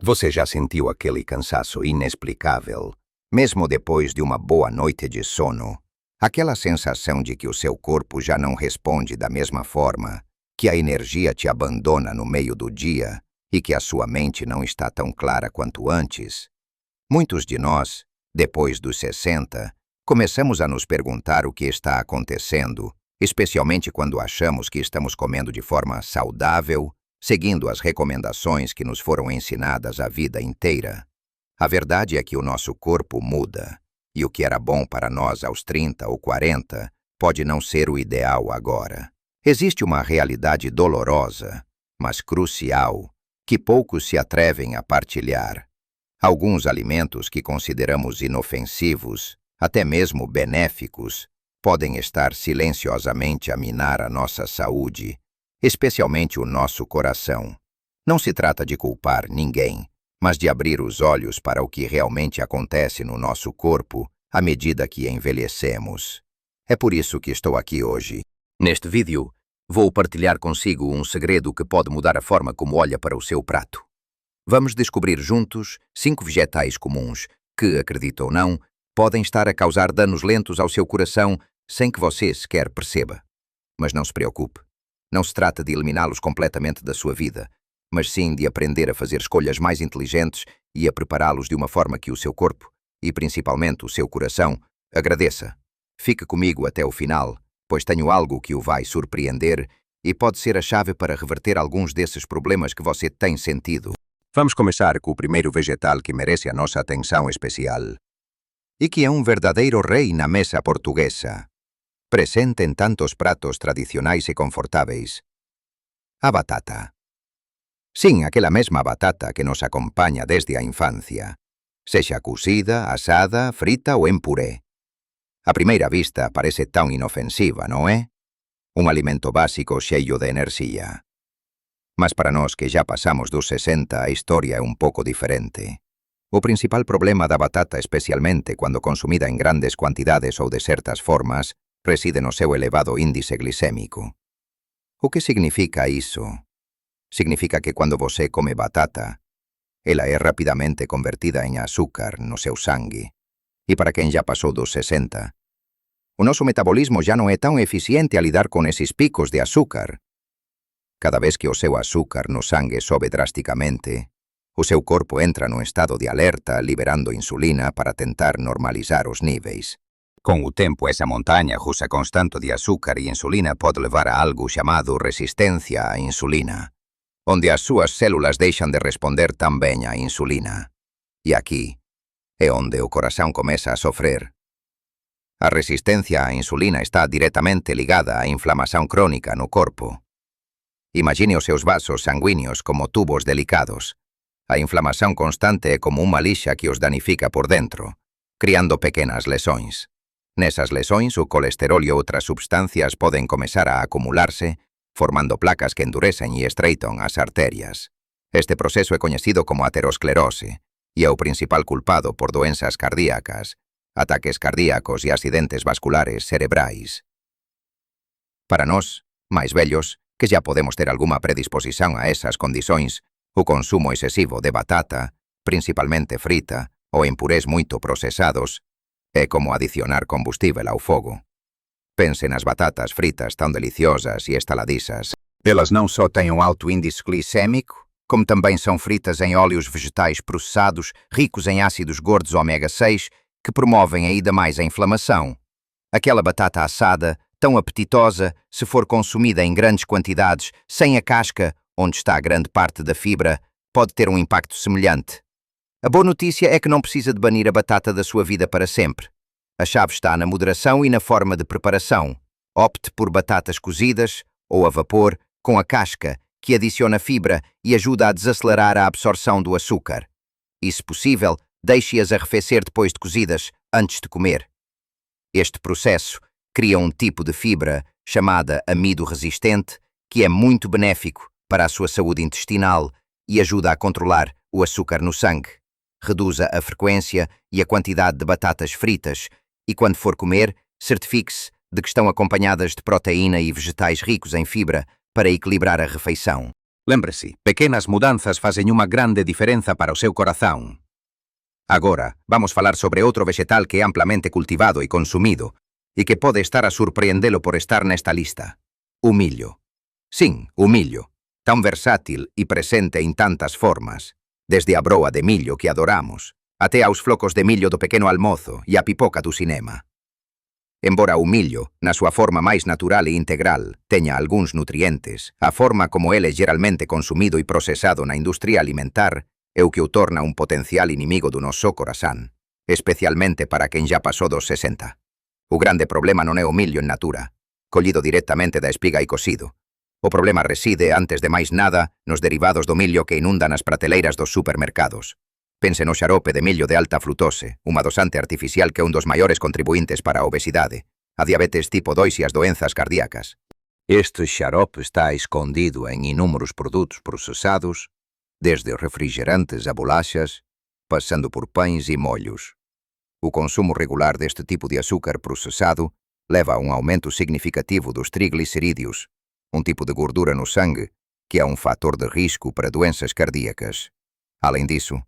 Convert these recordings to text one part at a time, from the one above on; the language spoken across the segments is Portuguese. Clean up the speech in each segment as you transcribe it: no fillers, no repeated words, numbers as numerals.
Você já sentiu aquele cansaço inexplicável, mesmo depois de uma boa noite de sono? Aquela sensação de que o seu corpo já não responde da mesma forma, que a energia te abandona no meio do dia e que a sua mente não está tão clara quanto antes? Muitos de nós, depois dos 60, começamos a nos perguntar o que está acontecendo, especialmente quando achamos que estamos comendo de forma saudável, seguindo as recomendações que nos foram ensinadas a vida inteira. A verdade é que o nosso corpo muda, e o que era bom para nós aos 30 ou 40 pode não ser o ideal agora. Existe uma realidade dolorosa, mas crucial, que poucos se atrevem a partilhar. Alguns alimentos que consideramos inofensivos, até mesmo benéficos, podem estar silenciosamente a minar a nossa saúde, especialmente o nosso coração. Não se trata de culpar ninguém, mas de abrir os olhos para o que realmente acontece no nosso corpo à medida que envelhecemos. É por isso que estou aqui hoje. Neste vídeo, vou partilhar consigo um segredo que pode mudar a forma como olha para o seu prato. Vamos descobrir juntos 5 vegetais comuns que, acredita ou não, podem estar a causar danos lentos ao seu coração sem que você sequer perceba. Mas não se preocupe. Não se trata de eliminá-los completamente da sua vida, mas sim de aprender a fazer escolhas mais inteligentes e a prepará-los de uma forma que o seu corpo, e principalmente o seu coração, agradeça. Fique comigo até o final, pois tenho algo que o vai surpreender e pode ser a chave para reverter alguns desses problemas que você tem sentido. Vamos começar com o primeiro vegetal que merece a nossa atenção especial, e que é um verdadeiro rei na mesa portuguesa, presente em tantos pratos tradicionais e confortáveis: a batata. Sim, aquela mesma batata que nos acompanha desde a infância, seja cozida, assada, frita ou em puré. À primeira vista parece tão inofensiva, não é? Um alimento básico cheio de energia. Mas para nós que já passamos dos 60, a história é um pouco diferente. O principal problema da batata, especialmente quando consumida em grandes quantidades ou de certas formas, reside no seu elevado índice glicêmico. O que significa isso? Significa que quando você come batata, ela é rapidamente convertida em açúcar no seu sangue. E para quem já passou dos 60, o nosso metabolismo já não é tão eficiente a lidar com esses picos de açúcar. Cada vez que o seu açúcar no sangue sobe drasticamente, o seu corpo entra num estado de alerta, liberando insulina para tentar normalizar os níveis. Com o tempo, essa montanha russa constante de açúcar e insulina pode levar a algo chamado resistência à insulina, onde as suas células deixam de responder tão bem à insulina. E aqui é onde o coração começa a sofrer. A resistência à insulina está diretamente ligada à inflamação crônica no corpo. Imagine os seus vasos sanguíneos como tubos delicados. A inflamação constante é como uma lixa que os danifica por dentro, criando pequenas lesões. Nessas lesões, o colesterol e outras substâncias podem começar a acumular-se, formando placas que endurecem e estreitam as artérias. Este processo é conhecido como aterosclerose e é o principal culpado por doenças cardíacas, ataques cardíacos e acidentes vasculares cerebrais. Para nós, mais velhos, que já podemos ter alguma predisposição a essas condições, o consumo excessivo de batata, principalmente frita ou em purés muito processados, é como adicionar combustível ao fogo. Pense nas batatas fritas tão deliciosas e estaladiças. Elas não só têm um alto índice glicêmico, como também são fritas em óleos vegetais processados, ricos em ácidos gordos ômega 6, que promovem ainda mais a inflamação. Aquela batata assada, tão apetitosa, se for consumida em grandes quantidades, sem a casca, onde está grande parte da fibra, pode ter um impacto semelhante. A boa notícia é que não precisa de banir a batata da sua vida para sempre. A chave está na moderação e na forma de preparação. Opte por batatas cozidas ou a vapor, com a casca, que adiciona fibra e ajuda a desacelerar a absorção do açúcar. E, se possível, deixe-as arrefecer depois de cozidas, antes de comer. Este processo cria um tipo de fibra chamada amido resistente, que é muito benéfico para a sua saúde intestinal e ajuda a controlar o açúcar no sangue. Reduza a frequência e a quantidade de batatas fritas e, quando for comer, certifique-se de que estão acompanhadas de proteína e vegetais ricos em fibra para equilibrar a refeição. Lembre-se, pequenas mudanças fazem uma grande diferença para o seu coração. Agora, vamos falar sobre outro vegetal que é amplamente cultivado e consumido, e que pode estar a surpreendê-lo por estar nesta lista. O milho. Sim, o milho. Tão versátil e presente em tantas formas, desde a broa de milho que adoramos, até aos flocos de milho do pequeno almoço e a pipoca do cinema. Embora o milho, na sua forma mais natural e integral, tenha alguns nutrientes, a forma como ele é geralmente consumido e processado na indústria alimentar é o que o torna um potencial inimigo do nosso coração, especialmente para quem já passou dos 60. O grande problema não é o milho in natura, colhido diretamente da espiga e cozido. O problema reside, antes de mais nada, nos derivados do milho que inundam as prateleiras dos supermercados. Pense no xarope de milho de alta frutose, un adoçante artificial que é un dos maiores contribuintes para a obesidade, a diabetes tipo 2 e as doenças cardíacas. Este xarope está escondido em inúmeros produtos processados, desde refrigerantes a bolachas, passando por pães e molhos. O consumo regular deste tipo de açúcar processado leva a um aumento significativo dos triglicerídeos, um tipo de gordura no sangue que é um fator de risco para doenças cardíacas. Além disso,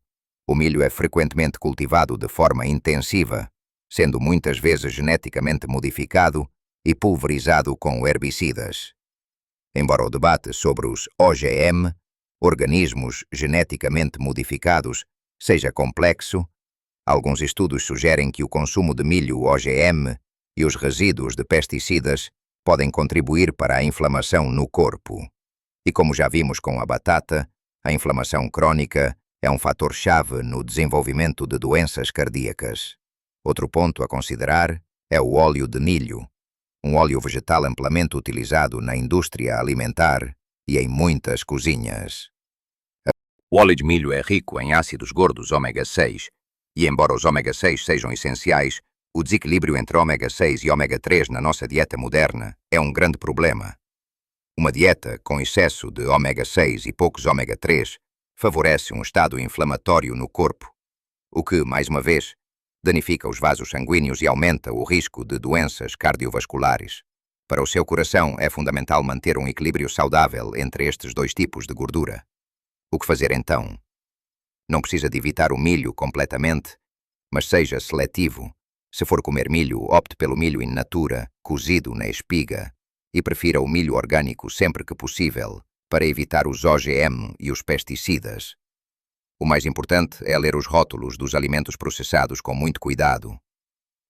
o milho é frequentemente cultivado de forma intensiva, sendo muitas vezes geneticamente modificado e pulverizado com herbicidas. Embora o debate sobre os OGM, organismos geneticamente modificados, seja complexo, alguns estudos sugerem que o consumo de milho OGM e os resíduos de pesticidas podem contribuir para a inflamação no corpo. E como já vimos com a batata, a inflamação crônica é um fator-chave no desenvolvimento de doenças cardíacas. Outro ponto a considerar é o óleo de milho, um óleo vegetal amplamente utilizado na indústria alimentar e em muitas cozinhas. O óleo de milho é rico em ácidos gordos ômega 6, e embora os ômega 6 sejam essenciais, o desequilíbrio entre ômega 6 e ômega 3 na nossa dieta moderna é um grande problema. Uma dieta com excesso de ômega 6 e poucos ômega 3 favorece um estado inflamatório no corpo, o que, mais uma vez, danifica os vasos sanguíneos e aumenta o risco de doenças cardiovasculares. Para o seu coração, é fundamental manter um equilíbrio saudável entre estes dois tipos de gordura. O que fazer então? Não precisa de evitar o milho completamente, mas seja seletivo. Se for comer milho, opte pelo milho in natura, cozido na espiga, e prefira o milho orgânico sempre que possível, para evitar os OGM e os pesticidas. O mais importante é ler os rótulos dos alimentos processados com muito cuidado.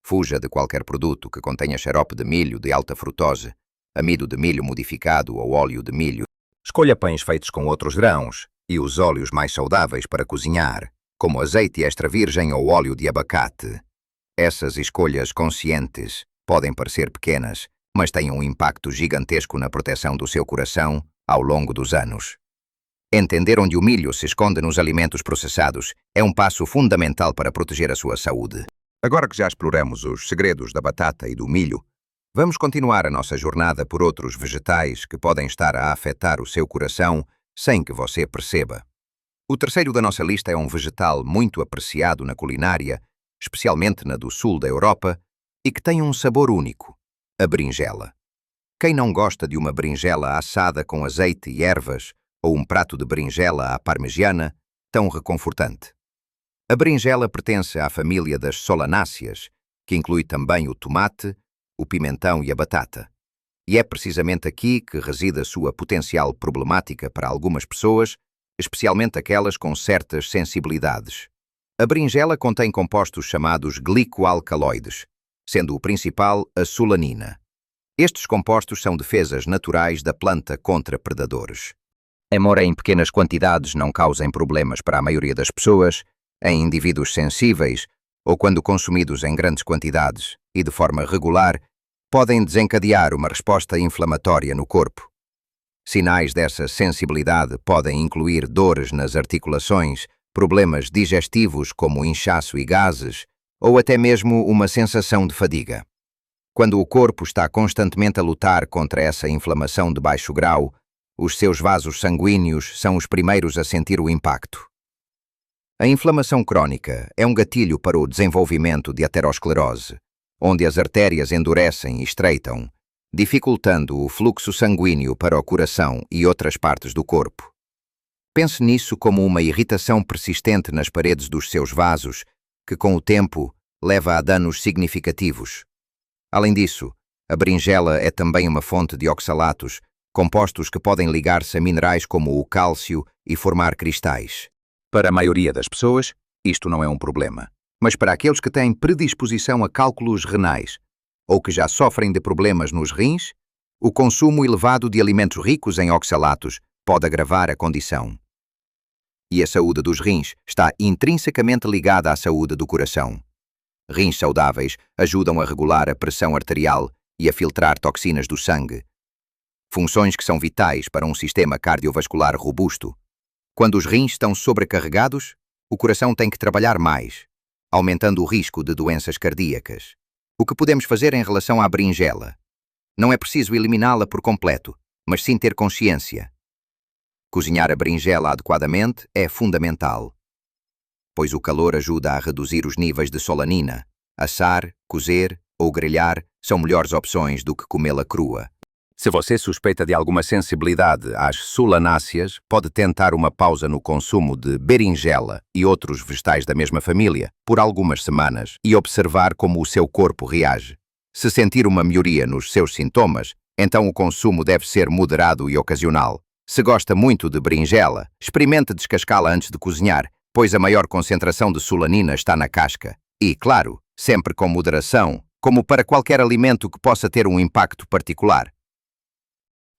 Fuja de qualquer produto que contenha xarope de milho de alta frutose, amido de milho modificado ou óleo de milho. Escolha pães feitos com outros grãos e os óleos mais saudáveis para cozinhar, como azeite extra virgem ou óleo de abacate. Essas escolhas conscientes podem parecer pequenas, mas têm um impacto gigantesco na proteção do seu coração ao longo dos anos. Entender onde o milho se esconde nos alimentos processados é um passo fundamental para proteger a sua saúde. Agora que já exploramos os segredos da batata e do milho, vamos continuar a nossa jornada por outros vegetais que podem estar a afetar o seu coração sem que você perceba. O terceiro da nossa lista é um vegetal muito apreciado na culinária, especialmente na do sul da Europa, e que tem um sabor único: a berinjela. Quem não gosta de uma berinjela assada com azeite e ervas ou um prato de berinjela à parmegiana, tão reconfortante? A berinjela pertence à família das solanáceas, que inclui também o tomate, o pimentão e a batata. E é precisamente aqui que reside a sua potencial problemática para algumas pessoas, especialmente aquelas com certas sensibilidades. A berinjela contém compostos chamados glicoalcaloides, sendo o principal a solanina. Estes compostos são defesas naturais da planta contra predadores. Embora em pequenas quantidades não causem problemas para a maioria das pessoas, em indivíduos sensíveis ou quando consumidos em grandes quantidades e de forma regular, podem desencadear uma resposta inflamatória no corpo. Sinais dessa sensibilidade podem incluir dores nas articulações, problemas digestivos como inchaço e gases, ou até mesmo uma sensação de fadiga. Quando o corpo está constantemente a lutar contra essa inflamação de baixo grau, os seus vasos sanguíneos são os primeiros a sentir o impacto. A inflamação crônica é um gatilho para o desenvolvimento de aterosclerose, onde as artérias endurecem e estreitam, dificultando o fluxo sanguíneo para o coração e outras partes do corpo. Pense nisso como uma irritação persistente nas paredes dos seus vasos, que com o tempo leva a danos significativos. Além disso, a berinjela é também uma fonte de oxalatos, compostos que podem ligar-se a minerais como o cálcio e formar cristais. Para a maioria das pessoas, isto não é um problema. Mas para aqueles que têm predisposição a cálculos renais ou que já sofrem de problemas nos rins, o consumo elevado de alimentos ricos em oxalatos pode agravar a condição. E a saúde dos rins está intrinsecamente ligada à saúde do coração. Rins saudáveis ajudam a regular a pressão arterial e a filtrar toxinas do sangue. Funções que são vitais para um sistema cardiovascular robusto. Quando os rins estão sobrecarregados, o coração tem que trabalhar mais, aumentando o risco de doenças cardíacas. O que podemos fazer em relação à berinjela? Não é preciso eliminá-la por completo, mas sim ter consciência. Cozinhar a berinjela adequadamente é fundamental, pois o calor ajuda a reduzir os níveis de solanina. Assar, cozer ou grelhar são melhores opções do que comê-la crua. Se você suspeita de alguma sensibilidade às solanáceas, pode tentar uma pausa no consumo de berinjela e outros vegetais da mesma família por algumas semanas e observar como o seu corpo reage. Se sentir uma melhoria nos seus sintomas, então o consumo deve ser moderado e ocasional. Se gosta muito de berinjela, experimente descascá-la antes de cozinhar, pois a maior concentração de solanina está na casca. E, claro, sempre com moderação, como para qualquer alimento que possa ter um impacto particular.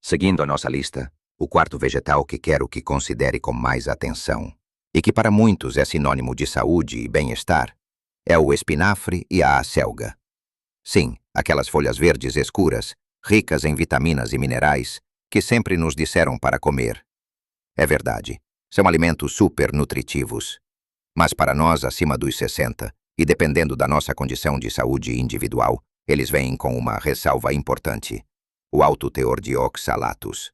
Seguindo a nossa lista, o quarto vegetal que quero que considere com mais atenção, e que para muitos é sinônimo de saúde e bem-estar, é o espinafre e a acelga. Sim, aquelas folhas verdes escuras, ricas em vitaminas e minerais, que sempre nos disseram para comer. É verdade, são alimentos super nutritivos. Mas para nós acima dos 60, e dependendo da nossa condição de saúde individual, eles vêm com uma ressalva importante: o alto teor de oxalatos.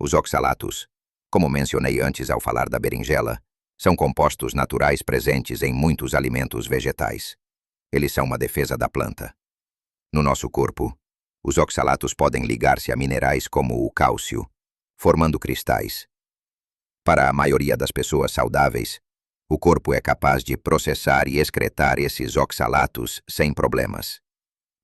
Os oxalatos, como mencionei antes ao falar da berinjela, são compostos naturais presentes em muitos alimentos vegetais. Eles são uma defesa da planta. No nosso corpo, os oxalatos podem ligar-se a minerais como o cálcio, formando cristais. Para a maioria das pessoas saudáveis, o corpo é capaz de processar e excretar esses oxalatos sem problemas.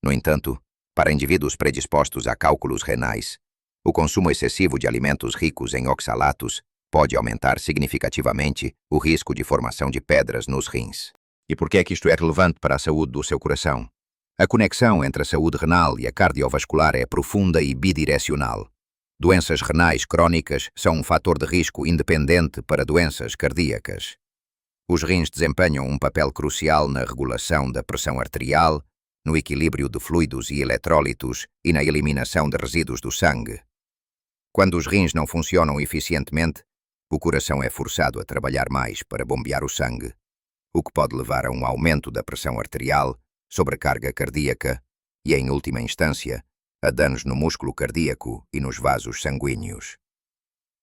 No entanto, para indivíduos predispostos a cálculos renais, o consumo excessivo de alimentos ricos em oxalatos pode aumentar significativamente o risco de formação de pedras nos rins. E por que é que isto é relevante para a saúde do seu coração? A conexão entre a saúde renal e a cardiovascular é profunda e bidirecional. Doenças renais crônicas são um fator de risco independente para doenças cardíacas. Os rins desempenham um papel crucial na regulação da pressão arterial, no equilíbrio de fluidos e eletrólitos e na eliminação de resíduos do sangue. Quando os rins não funcionam eficientemente, o coração é forçado a trabalhar mais para bombear o sangue, o que pode levar a um aumento da pressão arterial, sobrecarga cardíaca e, em última instância, a danos no músculo cardíaco e nos vasos sanguíneos.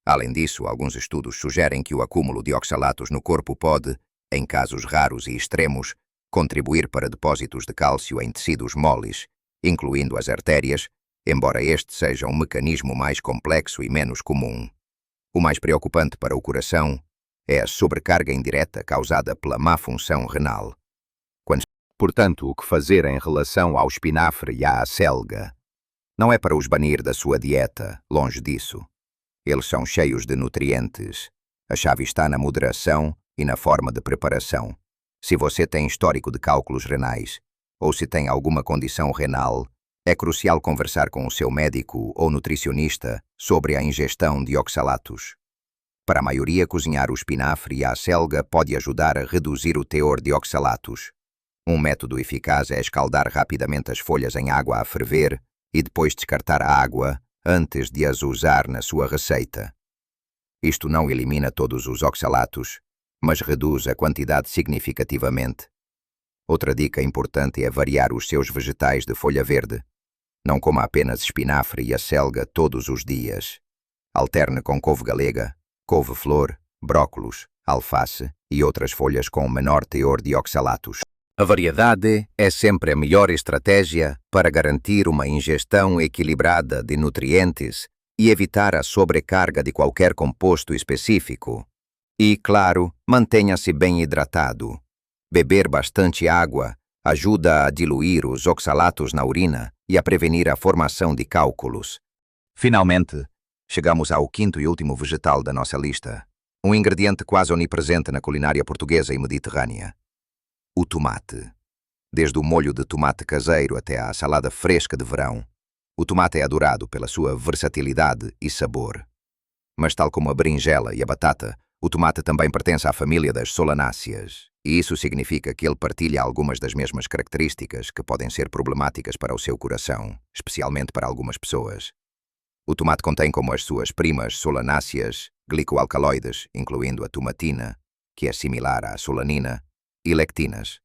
Além disso, alguns estudos sugerem que o acúmulo de oxalatos no corpo pode, em casos raros e extremos, contribuir para depósitos de cálcio em tecidos moles, incluindo as artérias, embora este seja um mecanismo mais complexo e menos comum. O mais preocupante para o coração é a sobrecarga indireta causada pela má função renal. Portanto, o que fazer em relação ao espinafre e à acelga? Não é para os banir da sua dieta, longe disso. Eles são cheios de nutrientes. A chave está na moderação e na forma de preparação. Se você tem histórico de cálculos renais, ou se tem alguma condição renal, é crucial conversar com o seu médico ou nutricionista sobre a ingestão de oxalatos. Para a maioria, cozinhar o espinafre e a acelga pode ajudar a reduzir o teor de oxalatos. Um método eficaz é escaldar rapidamente as folhas em água a ferver e depois descartar a água antes de as usar na sua receita. Isto não elimina todos os oxalatos, mas reduz a quantidade significativamente. Outra dica importante é variar os seus vegetais de folha verde. Não coma apenas espinafre e acelga todos os dias. Alterne com couve galega, couve-flor, brócolos, alface e outras folhas com menor teor de oxalatos. A variedade é sempre a melhor estratégia para garantir uma ingestão equilibrada de nutrientes e evitar a sobrecarga de qualquer composto específico. E, claro, mantenha-se bem hidratado. Beber bastante água ajuda a diluir os oxalatos na urina e a prevenir a formação de cálculos. Finalmente, chegamos ao quinto e último vegetal da nossa lista, um ingrediente quase onipresente na culinária portuguesa e mediterrânea: o tomate. Desde o molho de tomate caseiro até à salada fresca de verão, o tomate é adorado pela sua versatilidade e sabor. Mas tal como a berinjela e a batata, o tomate também pertence à família das solanáceas, e isso significa que ele partilha algumas das mesmas características que podem ser problemáticas para o seu coração, especialmente para algumas pessoas. O tomate contém como as suas primas solanáceas glicoalcaloides, incluindo a tomatina, que é similar à solanina, e lectinas.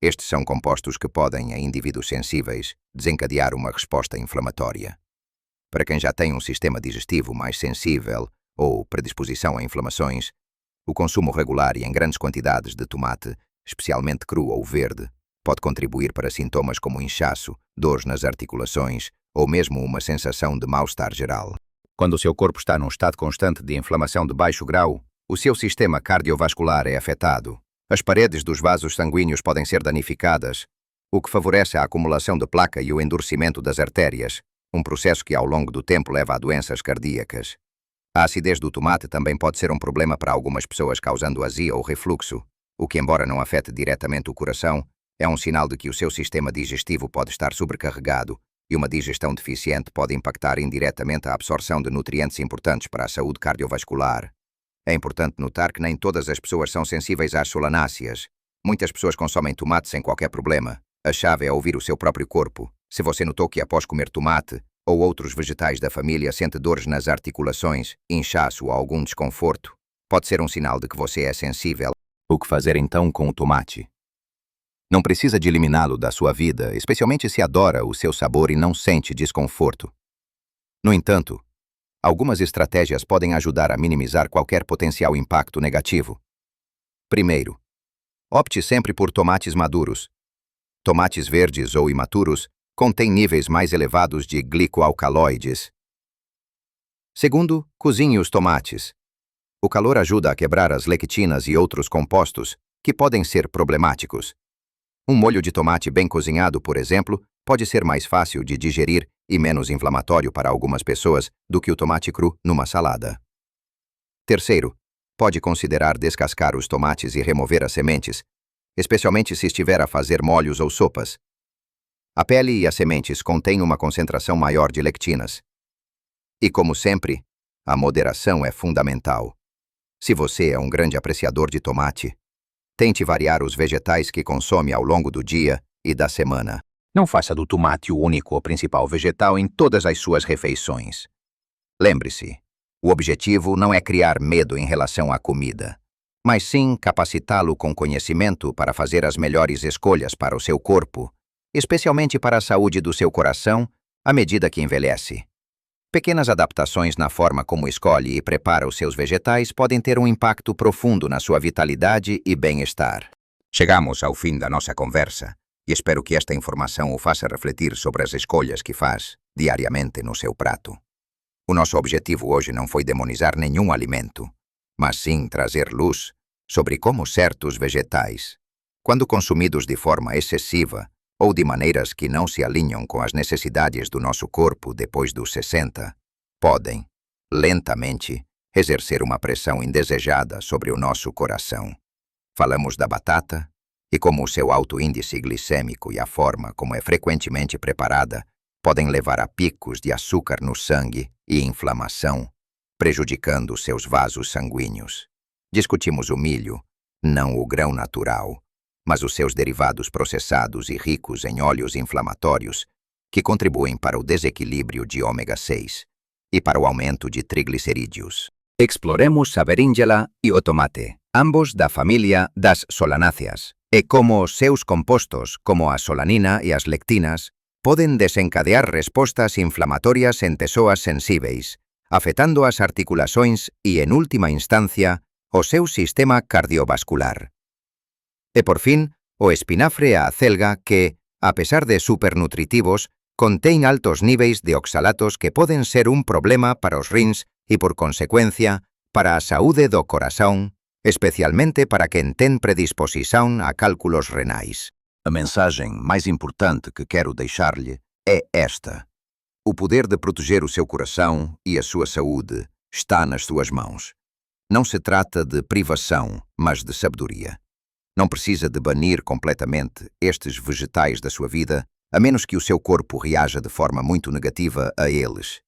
Estes são compostos que podem, em indivíduos sensíveis, desencadear uma resposta inflamatória. Para quem já tem um sistema digestivo mais sensível ou predisposição a inflamações, o consumo regular e em grandes quantidades de tomate, especialmente cru ou verde, pode contribuir para sintomas como inchaço, dores nas articulações ou mesmo uma sensação de mal-estar geral. Quando o seu corpo está num estado constante de inflamação de baixo grau, o seu sistema cardiovascular é afetado. As paredes dos vasos sanguíneos podem ser danificadas, o que favorece a acumulação de placa e o endurecimento das artérias, um processo que ao longo do tempo leva a doenças cardíacas. A acidez do tomate também pode ser um problema para algumas pessoas, causando azia ou refluxo, o que, embora não afete diretamente o coração, é um sinal de que o seu sistema digestivo pode estar sobrecarregado e uma digestão deficiente pode impactar indiretamente a absorção de nutrientes importantes para a saúde cardiovascular. É importante notar que nem todas as pessoas são sensíveis às solanáceas. Muitas pessoas consomem tomate sem qualquer problema. A chave é ouvir o seu próprio corpo. Se você notou que após comer tomate ou outros vegetais da família sente dores nas articulações, inchaço ou algum desconforto, pode ser um sinal de que você é sensível. O que fazer então com o tomate? Não precisa de eliminá-lo da sua vida, especialmente se adora o seu sabor e não sente desconforto. No entanto, algumas estratégias podem ajudar a minimizar qualquer potencial impacto negativo. Primeiro, opte sempre por tomates maduros. Tomates verdes ou imaturos contêm níveis mais elevados de glicoalcaloides. Segundo, cozinhe os tomates. O calor ajuda a quebrar as lectinas e outros compostos que podem ser problemáticos. Um molho de tomate bem cozinhado, por exemplo, pode ser mais fácil de digerir e menos inflamatório para algumas pessoas do que o tomate cru numa salada. Terceiro, pode considerar descascar os tomates e remover as sementes, especialmente se estiver a fazer molhos ou sopas. A pele e as sementes contêm uma concentração maior de lectinas. E como sempre, a moderação é fundamental. Se você é um grande apreciador de tomate, tente variar os vegetais que consome ao longo do dia e da semana. Não faça do tomate o único ou principal vegetal em todas as suas refeições. Lembre-se, o objetivo não é criar medo em relação à comida, mas sim capacitá-lo com conhecimento para fazer as melhores escolhas para o seu corpo, especialmente para a saúde do seu coração, à medida que envelhece. Pequenas adaptações na forma como escolhe e prepara os seus vegetais podem ter um impacto profundo na sua vitalidade e bem-estar. Chegamos ao fim da nossa conversa e espero que esta informação o faça refletir sobre as escolhas que faz diariamente no seu prato. O nosso objetivo hoje não foi demonizar nenhum alimento, mas sim trazer luz sobre como certos vegetais, quando consumidos de forma excessiva ou de maneiras que não se alinham com as necessidades do nosso corpo depois dos 60, podem, lentamente, exercer uma pressão indesejada sobre o nosso coração. Falamos da batata e como o seu alto índice glicêmico e a forma como é frequentemente preparada podem levar a picos de açúcar no sangue e inflamação, prejudicando seus vasos sanguíneos. Discutimos o milho, não o grão natural, mas os seus derivados processados e ricos em óleos inflamatórios, que contribuem para o desequilíbrio de ômega 6 e para o aumento de triglicerídeos. Exploremos a berinjela e o tomate, ambos da família das solanáceas, e como os seus compostos, como a solanina e as lectinas, podem desencadear respostas inflamatorias en persoas sensíveis, afetando as articulações e, en última instancia, o seu sistema cardiovascular. E por fin, o espinafre e a acelga que, a pesar de supernutritivos, contén altos níveis de oxalatos que poden ser un problema para os rins e, por consecuencia, para a saúde do coração, especialmente para quem tem predisposição a cálculos renais. A mensagem mais importante que quero deixar-lhe é esta. O poder de proteger o seu coração e a sua saúde está nas suas mãos. Não se trata de privação, mas de sabedoria. Não precisa de banir completamente estes vegetais da sua vida, a menos que o seu corpo reaja de forma muito negativa a eles.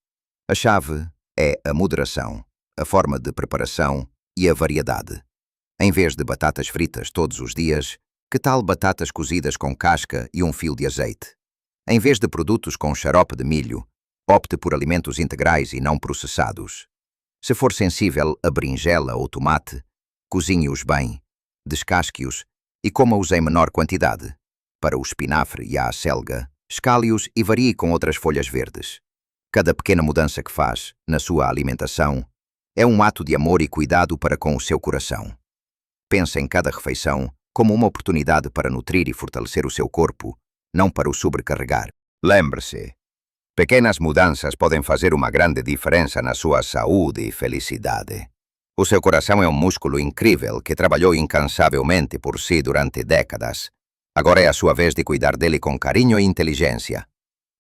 A chave é a moderação, a forma de preparação e a variedade. Em vez de batatas fritas todos os dias, que tal batatas cozidas com casca e um fio de azeite? Em vez de produtos com xarope de milho, opte por alimentos integrais e não processados. Se for sensível a berinjela ou tomate, cozinhe-os bem, descasque-os e coma-os em menor quantidade. Para o espinafre e a acelga, escale-os e varie com outras folhas verdes. Cada pequena mudança que faz na sua alimentação é um ato de amor e cuidado para com o seu coração. Pense em cada refeição como uma oportunidade para nutrir e fortalecer o seu corpo, não para o sobrecarregar. Lembre-se, pequenas mudanças podem fazer uma grande diferença na sua saúde e felicidade. O seu coração é um músculo incrível que trabalhou incansavelmente por si durante décadas. Agora é a sua vez de cuidar dele com carinho e inteligência.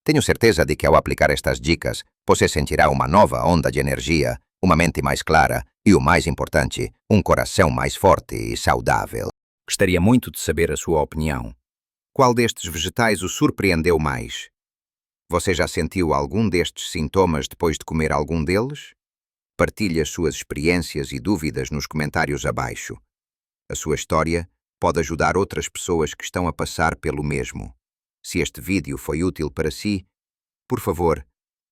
Tenho certeza de que ao aplicar estas dicas, você sentirá uma nova onda de energia, uma mente mais clara e, o mais importante, um coração mais forte e saudável. Gostaria muito de saber a sua opinião. Qual destes vegetais o surpreendeu mais? Você já sentiu algum destes sintomas depois de comer algum deles? Partilhe as suas experiências e dúvidas nos comentários abaixo. A sua história pode ajudar outras pessoas que estão a passar pelo mesmo. Se este vídeo foi útil para si, por favor,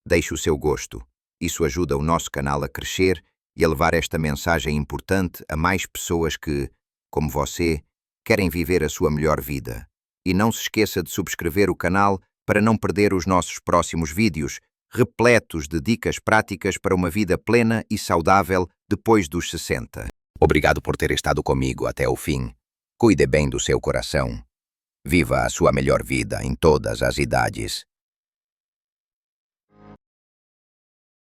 deixe o seu gosto. Isso ajuda o nosso canal a crescer e a levar esta mensagem importante a mais pessoas que, como você, querem viver a sua melhor vida. E não se esqueça de subscrever o canal para não perder os nossos próximos vídeos, repletos de dicas práticas para uma vida plena e saudável depois dos 60. Obrigado por ter estado comigo até o fim. Cuide bem do seu coração. Viva a sua melhor vida em todas as idades.